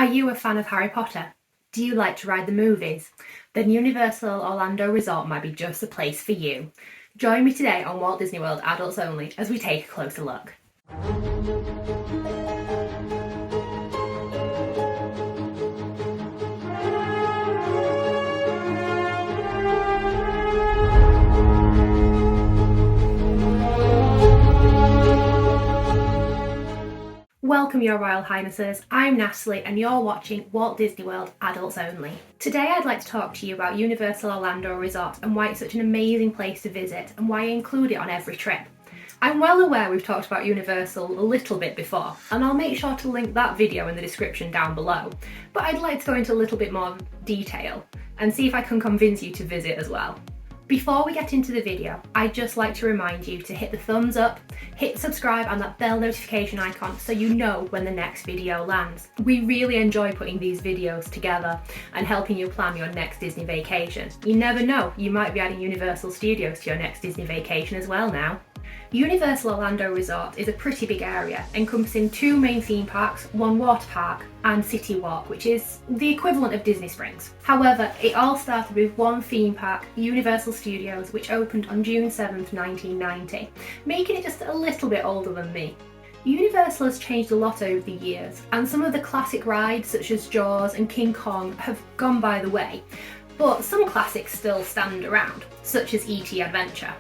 Are you a fan of Harry Potter? Do you like to ride the movies? Then Universal Orlando Resort might be just the place for you. Join me today on Walt Disney World Adults Only as we take a closer look. Welcome, Your Royal Highnesses. I'm Natalie and you're watching Walt Disney World Adults Only. Today I'd like to talk to you about Universal Orlando Resort and why it's such an amazing place to visit and why I include it on every trip. I'm well aware we've talked about Universal a little bit before, and I'll make sure to link that video in the description down below, but I'd like to go into a little bit more detail and see if I can convince you to visit as well. Before we get into the video, I'd just like to remind you to hit the thumbs up, hit subscribe and that bell notification icon so you know when the next video lands. We really enjoy putting these videos together and helping you plan your next Disney vacation. You never know, you might be adding Universal Studios to your next Disney vacation as well now. Universal Orlando Resort is a pretty big area, encompassing two main theme parks, one water park and City Walk, which is the equivalent of Disney Springs. However, it all started with one theme park, Universal Studios, which opened on June 7th, 1990, making it just a little bit older than me. Universal has changed a lot over the years, and some of the classic rides such as Jaws and King Kong have gone by the way, but some classics still stand around, such as E.T. Adventure.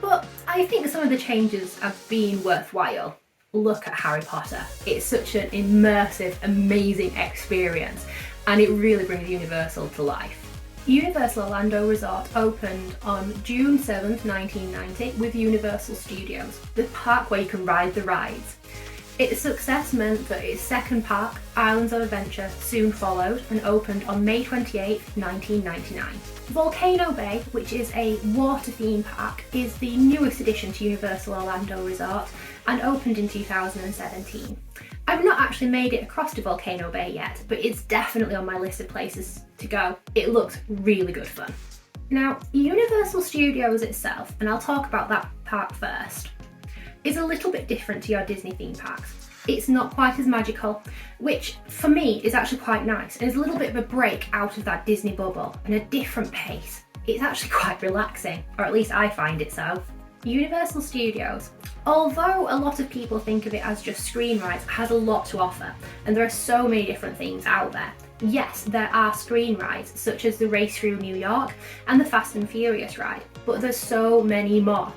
But I think some of the changes have been worthwhile. Look at Harry Potter. It's such an immersive, amazing experience, and it really brings Universal to life. Universal Orlando Resort opened on June 7th, 1990 with Universal Studios, the park where you can ride the rides. Its success meant that its second park, Islands of Adventure, soon followed and opened on May 28, 1999. Volcano Bay, which is a water theme park, is the newest addition to Universal Orlando Resort and opened in 2017. I've not actually made it across to Volcano Bay yet, but it's definitely on my list of places to go. It looks really good fun. Now, Universal Studios itself, and I'll talk about that park first, is a little bit different to your Disney theme parks. It's not quite as magical, which for me is actually quite nice and is a little bit of a break out of that Disney bubble and a different pace. It's actually quite relaxing, or at least I find it so. Universal Studios, although a lot of people think of it as just screen rides, has a lot to offer and there are so many different things out there. Yes, there are screen rides such as the Race Through New York and the Fast and Furious ride, but there's so many more.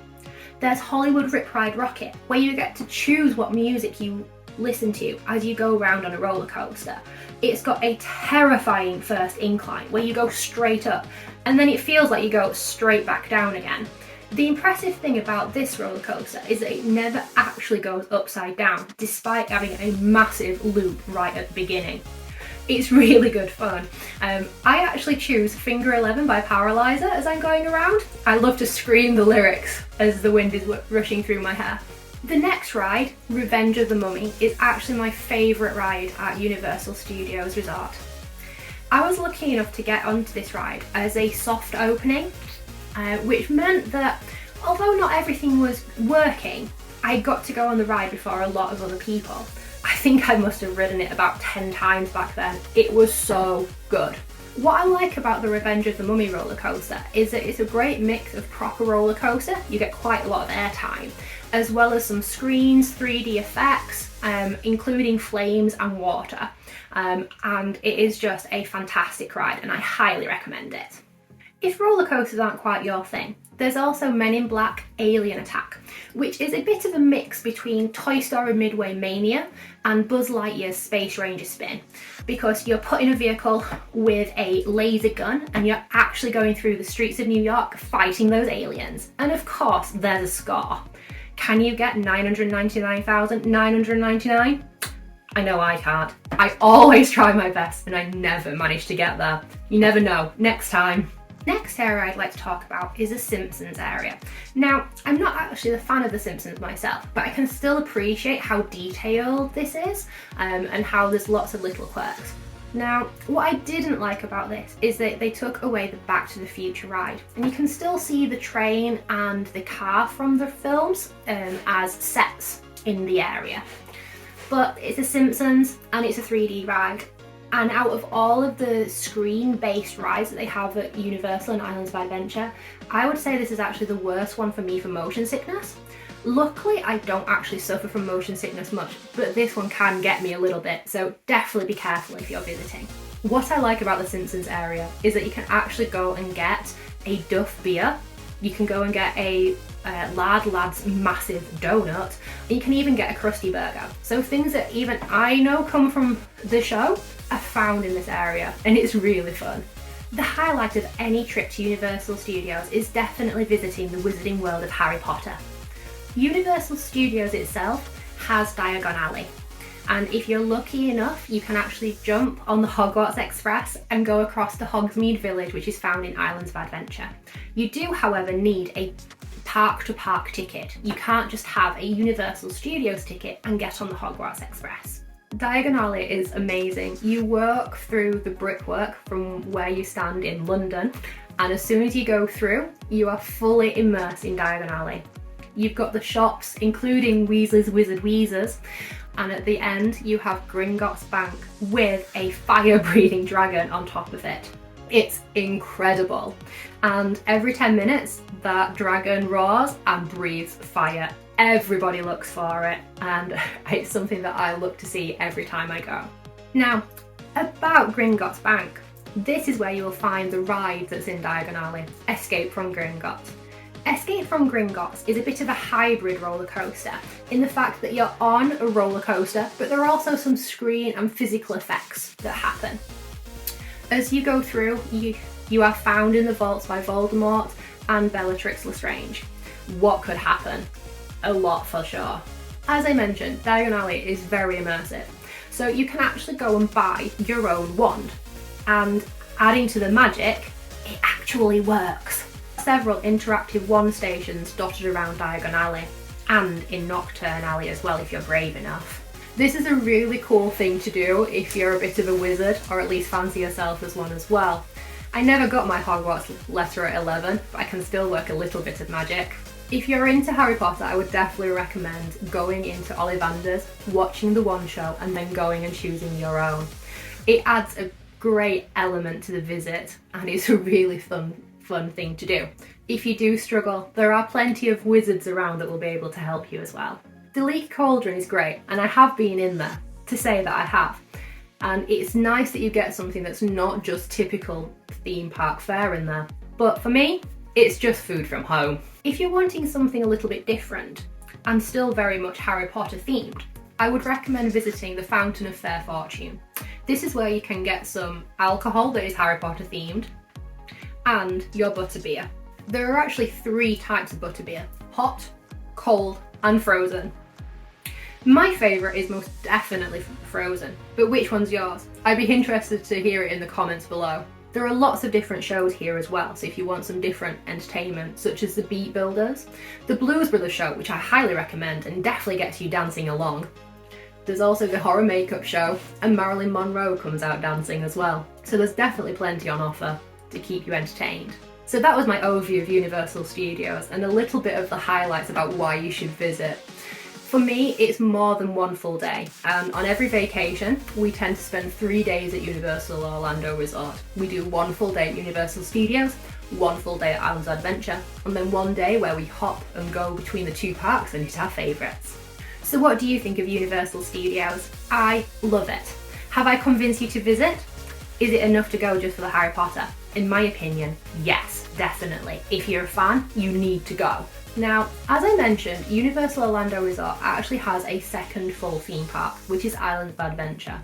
There's Hollywood Rip Ride Rockit, where you get to choose what music you listen to as you go around on a roller coaster. It's got a terrifying first incline where you go straight up and then it feels like you go straight back down again. The impressive thing about this roller coaster is that it never actually goes upside down despite having a massive loop right at the beginning. It's really good fun. I actually choose Finger 11 by Paralyzer as I'm going around. I love to scream the lyrics as the wind is rushing through my hair. The next ride, Revenge of the Mummy, is actually my favourite ride at Universal Studios Resort. I was lucky enough to get onto this ride as a soft opening, which meant that although not everything was working, I got to go on the ride before a lot of other people. I think I must have ridden it about 10 times back then. It was so good. What I like about the Revenge of the Mummy roller coaster is that it's a great mix of proper roller coaster, you get quite a lot of airtime, as well as some screens, 3D effects, including flames and water. And it is just a fantastic ride and I highly recommend it. If roller coasters aren't quite your thing, there's also Men in Black Alien Attack, which is a bit of a mix between Toy Story Midway Mania and Buzz Lightyear's Space Ranger Spin, because you're put in a vehicle with a laser gun and you're actually going through the streets of New York fighting those aliens. And of course, there's a score. Can you get 999,999? I know I can't. I always try my best and I never manage to get there. You never know, next time. Next area I'd like to talk about is the Simpsons area. Now, I'm not actually a fan of the Simpsons myself, but I can still appreciate how detailed this is and how there's lots of little quirks. Now, what I didn't like about this is that they took away the Back to the Future ride, and you can still see the train and the car from the films as sets in the area. But it's a Simpsons and it's a 3D ride. And out of all of the screen-based rides that they have at Universal and Islands of Adventure, I would say this is actually the worst one for me for motion sickness. Luckily, I don't actually suffer from motion sickness much, but this one can get me a little bit, so definitely be careful if you're visiting. What I like about the Simpsons area is that you can actually go and get a Duff beer, you can go and get a Lad's massive donut, and you can even get a Krusty burger. So things that even I know come from the show are found in this area, and it's really fun. The highlight of any trip to Universal Studios is definitely visiting the Wizarding World of Harry Potter. Universal Studios itself has Diagon Alley, and if you're lucky enough you can actually jump on the Hogwarts Express and go across to Hogsmeade Village, which is found in Islands of Adventure. You do, however, need a park-to-park ticket. You can't just have a Universal Studios ticket and get on the Hogwarts Express. Diagon Alley is amazing. You walk through the brickwork from where you stand in London, and as soon as you go through, you are fully immersed in Diagon Alley. You've got the shops, including Weasley's Wizard Wheezers, and at the end you have Gringotts Bank with a fire-breathing dragon on top of it. It's incredible, and every 10 minutes that dragon roars and breathes fire. Everybody looks for it, and it's something that I look to see every time I go. Now, about Gringotts Bank, this is where you will find the ride that's in Diagon Alley, Escape from Gringotts. Escape from Gringotts is a bit of a hybrid roller coaster in the fact that you're on a roller coaster, but there are also some screen and physical effects that happen. As you go through, you are found in the vaults by Voldemort and Bellatrix Lestrange. What could happen? A lot for sure. As I mentioned, Diagon Alley is very immersive, so you can actually go and buy your own wand, and adding to the magic, it actually works. Several interactive wand stations dotted around Diagon Alley, and in Nocturne Alley as well if you're brave enough. This is a really cool thing to do if you're a bit of a wizard, or at least fancy yourself as one as well. I never got my Hogwarts letter at 11, but I can still work a little bit of magic. If you're into Harry Potter, I would definitely recommend going into Ollivanders, watching the wand show, and then going and choosing your own. It adds a great element to the visit, and it's a really fun thing to do. If you do struggle, there are plenty of wizards around that will be able to help you as well. The Leaky Cauldron is great, and I have been in there, to say that I have. And it's nice that you get something that's not just typical theme park fare in there. But for me, it's just food from home. If you're wanting something a little bit different, and still very much Harry Potter themed, I would recommend visiting the Fountain of Fair Fortune. This is where you can get some alcohol that is Harry Potter themed, and your butterbeer. There are actually 3 types of butterbeer: hot, cold, and frozen. My favourite is most definitely frozen, but which one's yours? I'd be interested to hear it in the comments below. There are lots of different shows here as well, so if you want some different entertainment, such as the Beat Builders, the Blues Brothers show, which I highly recommend and definitely gets you dancing along. There's also the horror makeup show, and Marilyn Monroe comes out dancing as well. So there's definitely plenty on offer to keep you entertained. So that was my overview of Universal Studios and a little bit of the highlights about why you should visit. For me, it's more than one full day, and on every vacation, we tend to spend 3 days at Universal Orlando Resort. We do 1 full day at Universal Studios, 1 full day at Islands of Adventure, and then 1 day where we hop and go between the 2 parks and hit our favourites. So what do you think of Universal Studios? I love it. Have I convinced you to visit? Is it enough to go just for the Harry Potter? In my opinion, yes, definitely. If you're a fan, you need to go. Now, as I mentioned, Universal Orlando Resort actually has a second full theme park, which is Islands of Adventure.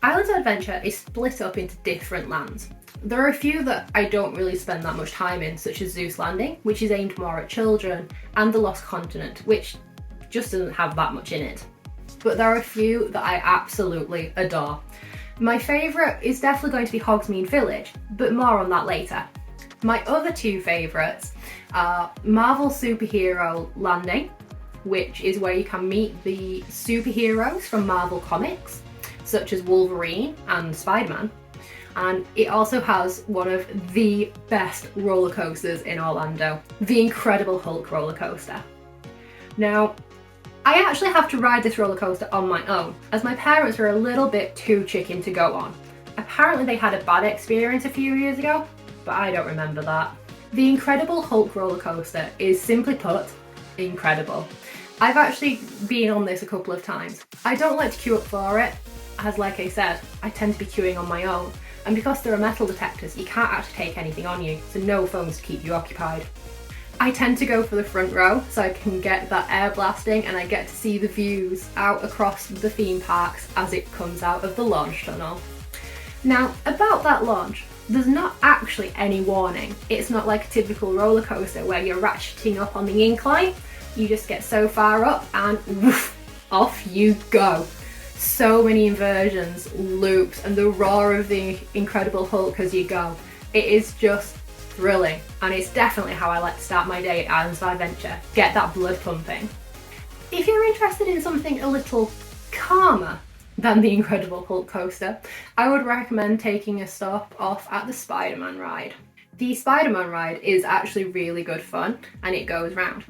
Islands of Adventure is split up into different lands. There are a few that I don't really spend that much time in, such as Zeus Landing, which is aimed more at children, and the Lost Continent, which just doesn't have that much in it. But there are a few that I absolutely adore. My favourite is definitely going to be Hogsmeade Village, but more on that later. My other 2 favourites are Marvel Superhero Landing, which is where you can meet the superheroes from Marvel Comics, such as Wolverine and Spiderman. And it also has one of the best roller coasters in Orlando, the Incredible Hulk roller coaster. Now, I actually have to ride this roller coaster on my own, as my parents are a little bit too chicken to go on. Apparently they had a bad experience a few years ago, but I don't remember that. The Incredible Hulk roller coaster is, simply put, incredible. I've actually been on this a couple of times. I don't like to queue up for it, as like I said, I tend to be queuing on my own. And because there are metal detectors, you can't actually take anything on you, so no phones to keep you occupied. I tend to go for the front row so I can get that air blasting and I get to see the views out across the theme parks as it comes out of the launch tunnel. Now, about that launch, there's not actually any warning. It's not like a typical roller coaster where you're ratcheting up on the incline. You just get so far up and woof, off you go. So many inversions, loops, and the roar of the Incredible Hulk as you go. It is just thrilling, and it's definitely how I like to start my day at Islands of Adventure. Get that blood pumping. If you're interested in something a little calmer than the Incredible Hulk coaster, I would recommend taking a stop off at the Spiderman Ride. The Spiderman Ride is actually really good fun, and it goes round.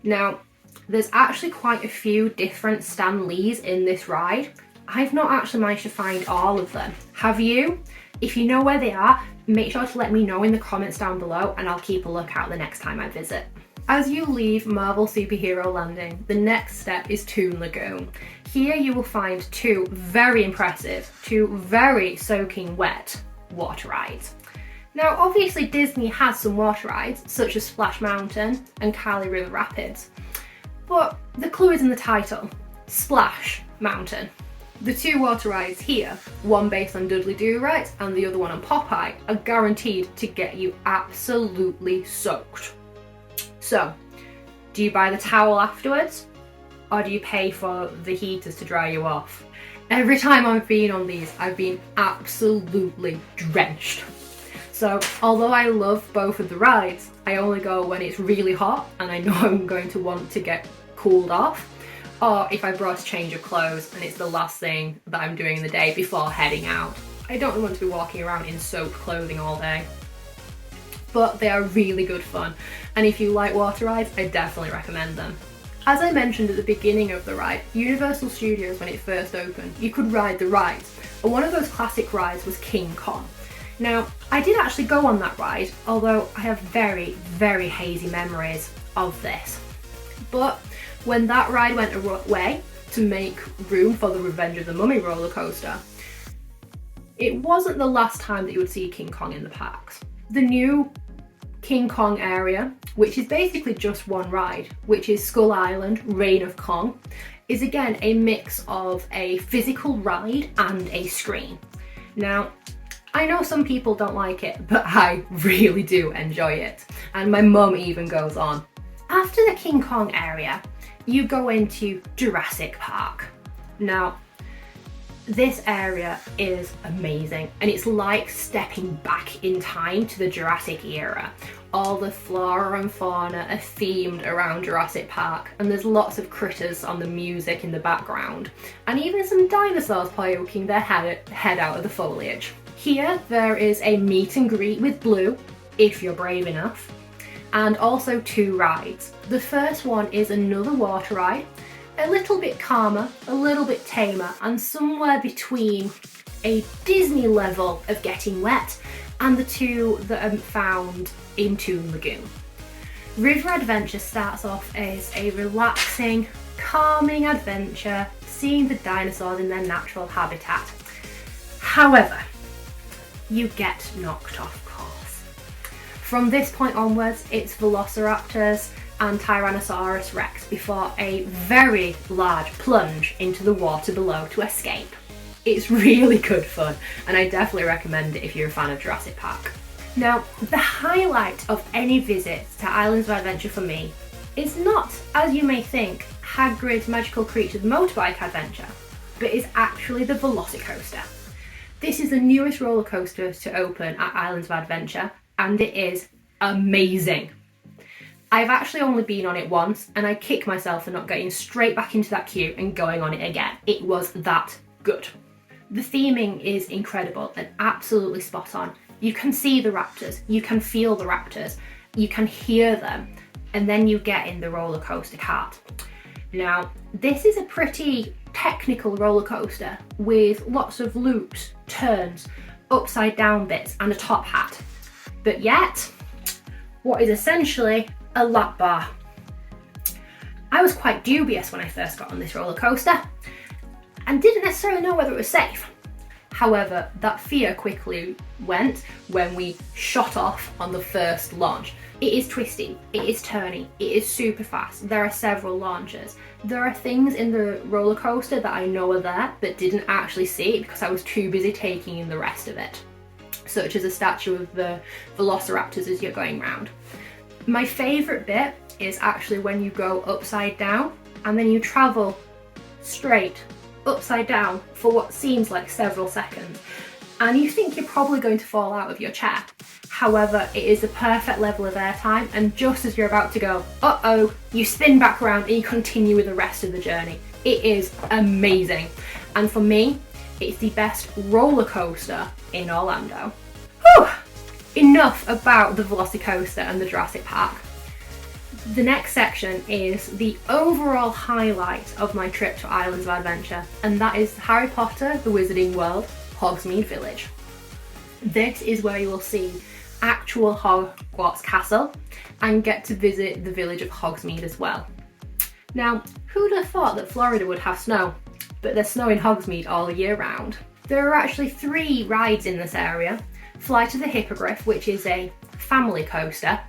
Now, there's actually quite a few different Stan Lees in this ride. I've not actually managed to find all of them. Have you? If you know where they are, make sure to let me know in the comments down below and I'll keep a lookout the next time I visit. As you leave Marvel Superhero Landing, the next step is Toon Lagoon. Here you will find two very impressive, two very soaking wet water rides. Now obviously Disney has some water rides such as Splash Mountain and Kali River Rapids, but the clue is in the title, Splash Mountain. The two water rides here, one based on Dudley Do Right and the other one on Popeye, are guaranteed to get you absolutely soaked. So, do you buy the towel afterwards, or do you pay for the heaters to dry you off? Every time I've been on these, I've been absolutely drenched. So, although I love both of the rides, I only go when it's really hot and I know I'm going to want to get cooled off, or if I brought a change of clothes and it's the last thing that I'm doing in the day before heading out. I don't want to be walking around in soaked clothing all day. But they are really good fun, and if you like water rides, I definitely recommend them. As I mentioned at the beginning of the ride, Universal Studios, when it first opened, you could ride the rides, and one of those classic rides was King Kong. Now, I did actually go on that ride, although I have very, very hazy memories of this. But when that ride went away to make room for the Revenge of the Mummy roller coaster, it wasn't the last time that you would see King Kong in the parks. The new King Kong area, which is basically just one ride, which is Skull Island Reign of Kong, is again a mix of a physical ride and a screen. Now, I know some people don't like it, but I really do enjoy it, and my mum even goes on. After the King Kong area, you go into Jurassic Park. Now, this area is amazing, and it's like stepping back in time to the Jurassic era. All the flora and fauna are themed around Jurassic Park, and there's lots of critters on the music in the background, and even some dinosaurs poking their head out of the foliage. Here there is a meet and greet with Blue, if you're brave enough, and also two rides. The first one is another water ride, a little bit calmer, a little bit tamer, and somewhere between a Disney level of getting wet and the two that are found in Toon Lagoon. River Adventure starts off as a relaxing, calming adventure, seeing the dinosaurs in their natural habitat. However, you get knocked off course. From this point onwards, it's Velociraptors and Tyrannosaurus Rex before a very large plunge into the water below to escape. It's really good fun, and I definitely recommend it if you're a fan of Jurassic Park. Now, the highlight of any visit to Islands of Adventure for me is not, as you may think, Hagrid's Magical Creatures Motorbike Adventure, but is actually the VelociCoaster. This is the newest roller coaster to open at Islands of Adventure, and it is amazing. I've actually only been on it once, and I kick myself for not getting straight back into that queue and going on it again. It was that good. The theming is incredible and absolutely spot on. You can see the raptors, you can feel the raptors, you can hear them, and then you get in the roller coaster cart. Now, this is a pretty technical roller coaster with lots of loops, turns, upside down bits and a top hat. But yet, what is essentially a lap bar. I was quite dubious when I first got on this roller coaster and didn't necessarily know whether it was safe. However, that fear quickly went when we shot off on the first launch. It is twisty, it is turny, it is super fast. There are several launches. There are things in the roller coaster that I know are there but didn't actually see it because I was too busy taking in the rest of it, such as a statue of the velociraptors as you're going round. My favourite bit is actually when you go upside down and then you travel straight upside down for what seems like several seconds, and you think you're probably going to fall out of your chair. However, it is the perfect level of airtime, and just as you're about to go, uh-oh, you spin back around and you continue with the rest of the journey. It is amazing, and for me, it's the best roller coaster in Orlando. Whew! Enough about the VelociCoaster and the Jurassic Park. The next section is the overall highlight of my trip to Islands of Adventure, and that is Harry Potter, the Wizarding World, Hogsmeade Village. This is where you will see actual Hogwarts Castle and get to visit the village of Hogsmeade as well. Now, who'd have thought that Florida would have snow? But there's snow in Hogsmeade all year round. There are actually 3 rides in this area. Flight of the Hippogriff, which is a family coaster.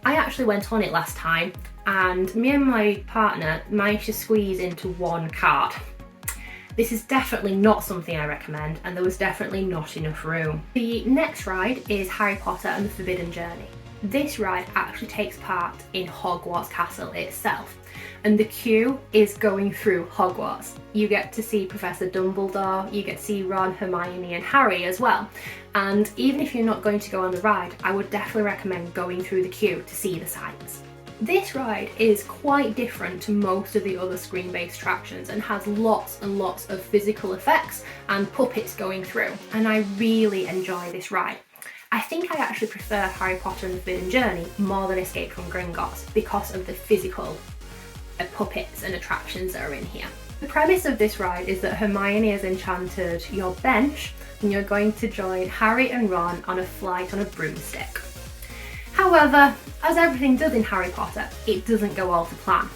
I actually went on it last time and me and my partner managed to squeeze into one cart. This is definitely not something I recommend, and there was definitely not enough room. The next ride is Harry Potter and the Forbidden Journey. This ride actually takes part in Hogwarts Castle itself, and the queue is going through Hogwarts. You get to see Professor Dumbledore, you get to see Ron, Hermione and Harry as well. And even if you're not going to go on the ride, I would definitely recommend going through the queue to see the sights. This ride is quite different to most of the other screen-based attractions and has lots and lots of physical effects and puppets going through, and I really enjoy this ride. I think I actually prefer Harry Potter and the Forbidden Journey more than Escape from Gringotts because of the physical puppets and attractions that are in here. The premise of this ride is that Hermione has enchanted your bench and you're going to join Harry and Ron on a flight on a broomstick. However, as everything does in Harry Potter, it doesn't go all to plan.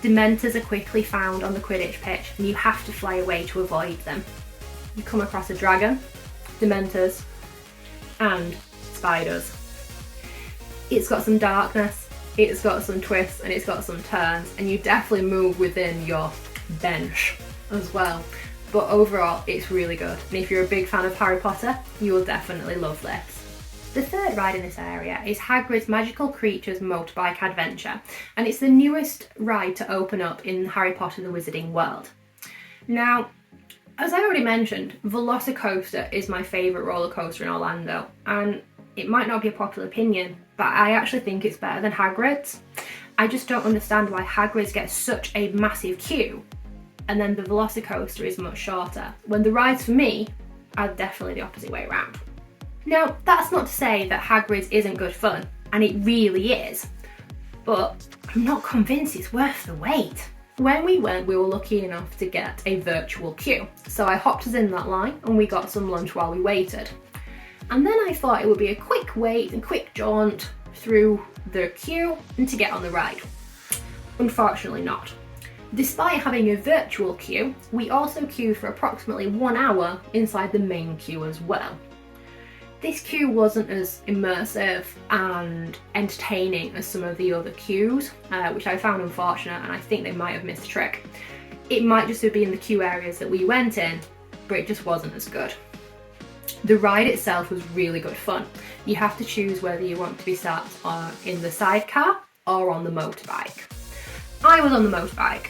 Dementors are quickly found on the Quidditch pitch and you have to fly away to avoid them. You come across a dragon, Dementors, and spiders. It's got some darkness, it's got some twists and it's got some turns, and you definitely move within your bench as well. But overall, it's really good. And if you're a big fan of Harry Potter, you will definitely love this. The third ride in this area is Hagrid's Magical Creatures Motorbike Adventure, and it's the newest ride to open up in Harry Potter the Wizarding World. Now, as I already mentioned, VelociCoaster is my favourite roller coaster in Orlando, and it might not be a popular opinion, but I actually think it's better than Hagrid's. I just don't understand why Hagrid's gets such a massive queue, and then the VelociCoaster is much shorter, when the rides for me are definitely the opposite way around. Now, that's not to say that Hagrid's isn't good fun, and it really is, but I'm not convinced it's worth the wait. When we went, we were lucky enough to get a virtual queue, so I hopped us in that line and we got some lunch while we waited. And then I thought it would be a quick wait and quick jaunt through the queue and to get on the ride. Unfortunately not. Despite having a virtual queue, we also queued for approximately 1 hour inside the main queue as well. This queue wasn't as immersive and entertaining as some of the other queues, which I found unfortunate, and I think they might have missed a trick. It might just have been the queue areas that we went in, but it just wasn't as good. The ride itself was really good fun. You have to choose whether you want to be sat in the sidecar or on the motorbike. I was on the motorbike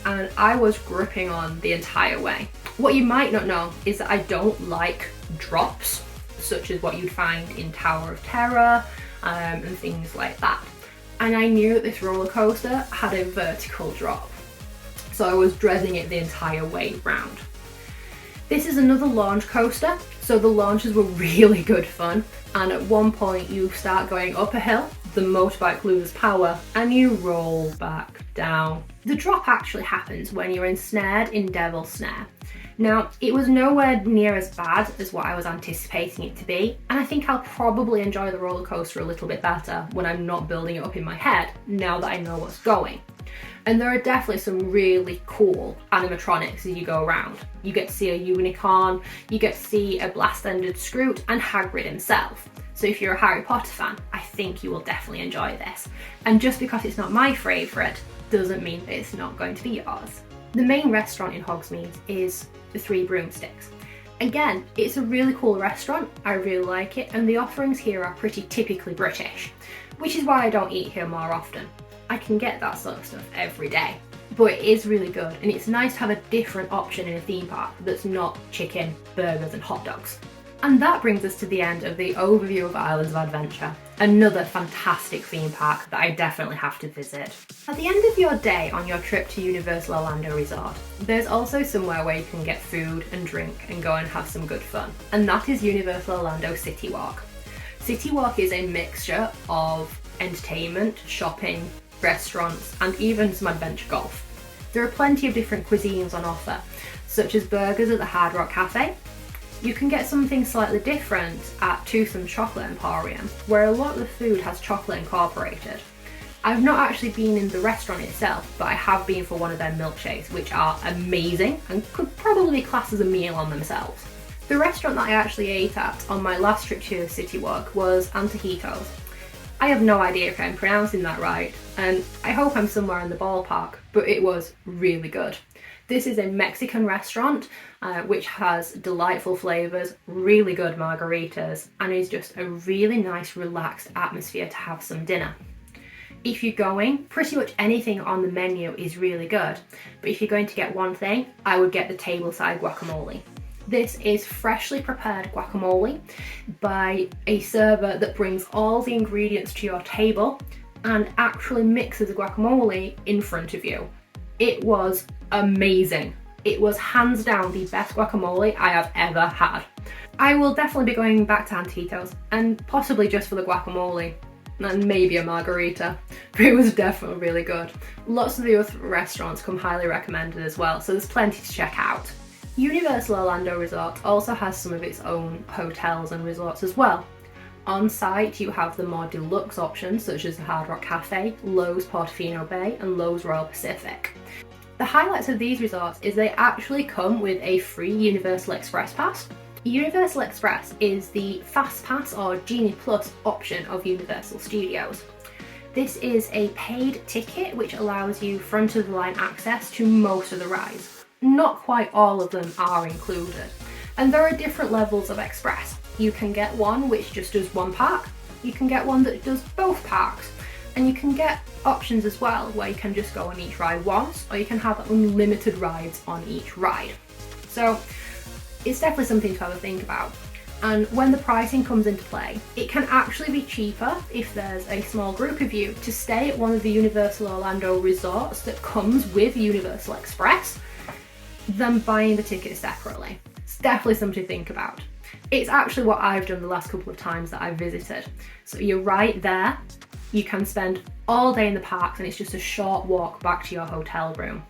and I was gripping on the entire way. What you might not know is that I don't like drops, such as what you'd find in Tower of Terror and things like that. And I knew that this roller coaster had a vertical drop, so I was dreading it the entire way round. This is another launch coaster, so the launches were really good fun, and at one point you start going up a hill, the motorbike loses power and you roll back down. The drop actually happens when you're ensnared in Devil's Snare. Now, it was nowhere near as bad as what I was anticipating it to be, and I think I'll probably enjoy the roller coaster a little bit better when I'm not building it up in my head, now that I know what's going. And there are definitely some really cool animatronics as you go around. You get to see a unicorn, you get to see a blast-ended Scroot, and Hagrid himself. So if you're a Harry Potter fan, I think you will definitely enjoy this. And just because it's not my favourite, doesn't mean that it's not going to be yours. The main restaurant in Hogsmeade is the Three Broomsticks. Again, it's a really cool restaurant, I really like it, and the offerings here are pretty typically British, which is why I don't eat here more often. I can get that sort of stuff every day, but it is really good, and it's nice to have a different option in a theme park that's not chicken, burgers and hot dogs. And that brings us to the end of the overview of Islands of Adventure, another fantastic theme park that I definitely have to visit. At the end of your day on your trip to Universal Orlando Resort, there's also somewhere where you can get food and drink and go and have some good fun, and that is Universal Orlando City Walk. City Walk is a mixture of entertainment, shopping, restaurants, and even some adventure golf. There are plenty of different cuisines on offer, such as burgers at the Hard Rock Cafe. You can get something slightly different at Toon Chocolate Emporium, where a lot of the food has chocolate incorporated. I've not actually been in the restaurant itself, but I have been for one of their milkshakes, which are amazing and could probably be classed as a meal on themselves. The restaurant that I actually ate at on my last trip to City Walk was Antojitos. I have no idea if I'm pronouncing that right, and I hope I'm somewhere in the ballpark, but it was really good. This is a Mexican restaurant which has delightful flavours, really good margaritas, and is just a really nice relaxed atmosphere to have some dinner. If you're going, pretty much anything on the menu is really good, but if you're going to get one thing, I would get the tableside guacamole. This is freshly prepared guacamole by a server that brings all the ingredients to your table and actually mixes the guacamole in front of you. It was amazing. It was hands down the best guacamole I have ever had. I will definitely be going back to Antojitos, and possibly just for the guacamole and maybe a margarita, but it was definitely really good. Lots of the other restaurants come highly recommended as well, so there's plenty to check out. Universal Orlando Resort also has some of its own hotels and resorts as well. On site you have the more deluxe options such as the Hard Rock Cafe, Lowe's Portofino Bay and Lowe's Royal Pacific. The highlights of these resorts is they actually come with a free Universal Express pass. Universal Express is the Fast Pass or Genie Plus option of Universal Studios. This is a paid ticket which allows you front of the line access to most of the rides. Not quite all of them are included, and there are different levels of Express. You can get one which just does one park, you can get one that does both parks, and you can get options as well where you can just go on each ride once, or you can have unlimited rides on each ride. So it's definitely something to have a think about. And when the pricing comes into play, it can actually be cheaper if there's a small group of you to stay at one of the Universal Orlando resorts that comes with Universal Express than buying the tickets separately. It's definitely something to think about. It's actually what I've done the last couple of times that I've visited. So you're right there, you can spend all day in the parks and it's just a short walk back to your hotel room.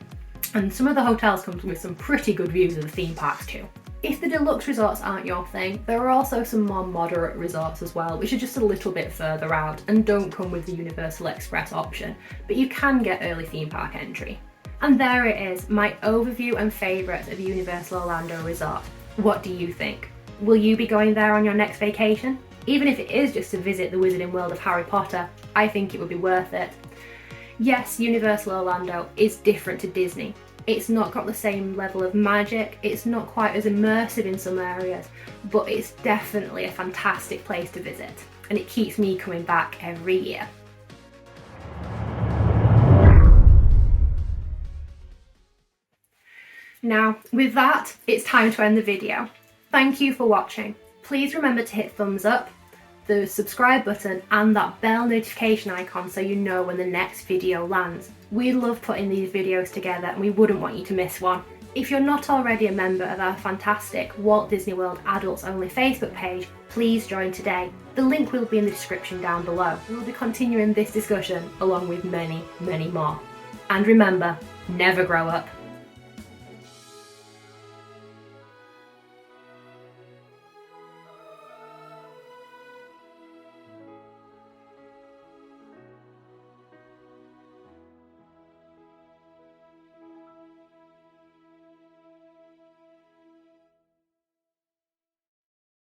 And some of the hotels come with some pretty good views of the theme parks too. If the deluxe resorts aren't your thing, there are also some more moderate resorts as well, which are just a little bit further out and don't come with the Universal Express option, but you can get early theme park entry. And there it is, my overview and favourites of Universal Orlando Resort. What do you think? Will you be going there on your next vacation? Even if it is just to visit the Wizarding World of Harry Potter, I think it would be worth it. Yes, Universal Orlando is different to Disney. It's not got the same level of magic, it's not quite as immersive in some areas, but it's definitely a fantastic place to visit, and it keeps me coming back every year. Now, with that, it's time to end the video. Thank you for watching. Please remember to hit thumbs up, the subscribe button and that bell notification icon so you know when the next video lands. We love putting these videos together and we wouldn't want you to miss one. If you're not already a member of our fantastic Walt Disney World Adults Only Facebook page, please join today. The link will be in the description down below. We'll be continuing this discussion along with many, many more. And remember, never grow up.